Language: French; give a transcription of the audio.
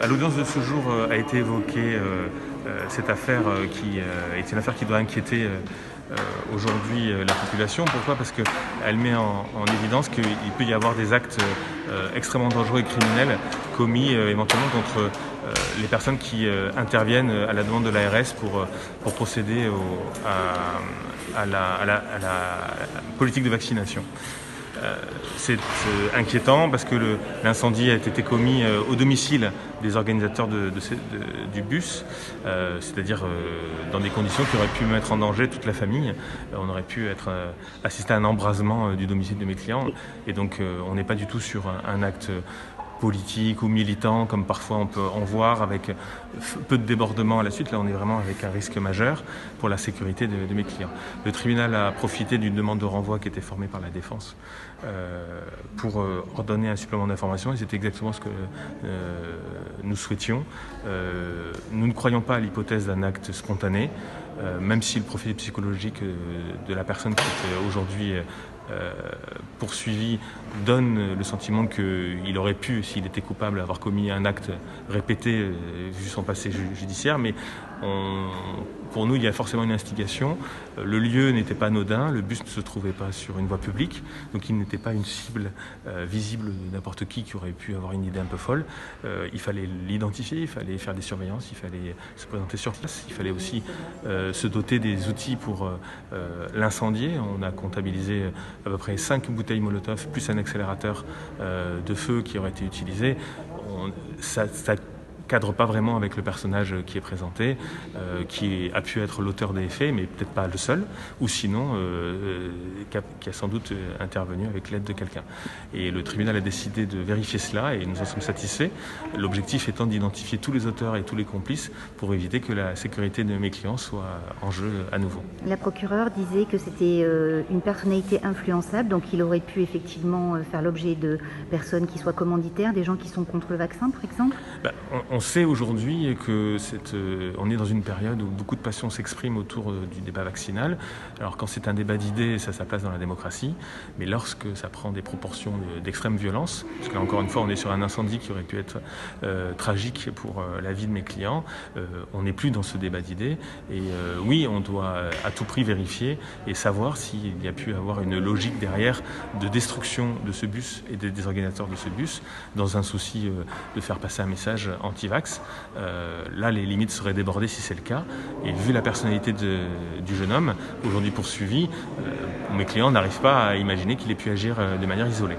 À l'audience de ce jour a été évoquée cette affaire qui est une affaire qui doit inquiéter aujourd'hui la population. Pourquoi? Parce qu'elle met en évidence qu'il peut y avoir des actes extrêmement dangereux et criminels commis éventuellement contre les personnes qui interviennent à la demande de l'ARS pour procéder à la politique de vaccination. C'est inquiétant parce que l'incendie a été commis au domicile des organisateurs du bus, c'est-à-dire dans des conditions qui auraient pu mettre en danger toute la famille. On aurait pu assister à un embrasement du domicile de mes clients, et donc on n'est pas du tout sur un acte politique ou militant, comme parfois on peut en voir, avec peu de débordements à la suite. Là, on est vraiment avec un risque majeur pour la sécurité de mes clients. Le tribunal a profité d'une demande de renvoi qui était formée par la défense pour ordonner un supplément d'information, et c'est exactement ce que nous souhaitions. Nous ne croyons pas à l'hypothèse d'un acte spontané, même si le profil psychologique de la personne qui est aujourd'hui poursuivi donne le sentiment qu'il aurait pu, s'il était coupable, avoir commis un acte répété vu son passé judiciaire, mais pour nous il y a forcément une instigation. Le lieu n'était pas anodin, le bus ne se trouvait pas sur une voie publique, donc il n'était pas une cible visible de n'importe qui aurait pu avoir une idée un peu folle. Il fallait l'identifier, il fallait faire des surveillances, il fallait se présenter sur place, il fallait aussi se doter des outils pour l'incendier. On a comptabilisé à peu près 5 bouteilles Molotov plus un accélérateur de feu qui aurait été utilisé. Ça cadre pas vraiment avec le personnage qui est présenté, qui a pu être l'auteur des faits, mais peut-être pas le seul, ou sinon qui a sans doute intervenu avec l'aide de quelqu'un. Et le tribunal a décidé de vérifier cela, et nous en sommes satisfaits. L'objectif étant d'identifier tous les auteurs et tous les complices pour éviter que la sécurité de mes clients soit en jeu à nouveau. La procureure disait que c'était une personnalité influençable, donc il aurait pu effectivement faire l'objet de personnes qui soient commanditaires, des gens qui sont contre le vaccin par exemple. On sait aujourd'hui que on est dans une période où beaucoup de passions s'expriment autour du débat vaccinal. Alors quand c'est un débat d'idées, ça a sa place dans la démocratie, mais lorsque ça prend des proportions d'extrême violence, parce que là encore une fois on est sur un incendie qui aurait pu être tragique pour la vie de mes clients, on n'est plus dans ce débat d'idées, et oui, on doit à tout prix vérifier et savoir s'il y a pu avoir une logique derrière de destruction de ce bus et des organisateurs de ce bus, dans un souci de faire passer un message anti-vax. Là, les limites seraient débordées si c'est le cas. Et vu la personnalité du jeune homme, aujourd'hui poursuivi, mes clients n'arrivent pas à imaginer qu'il ait pu agir de manière isolée.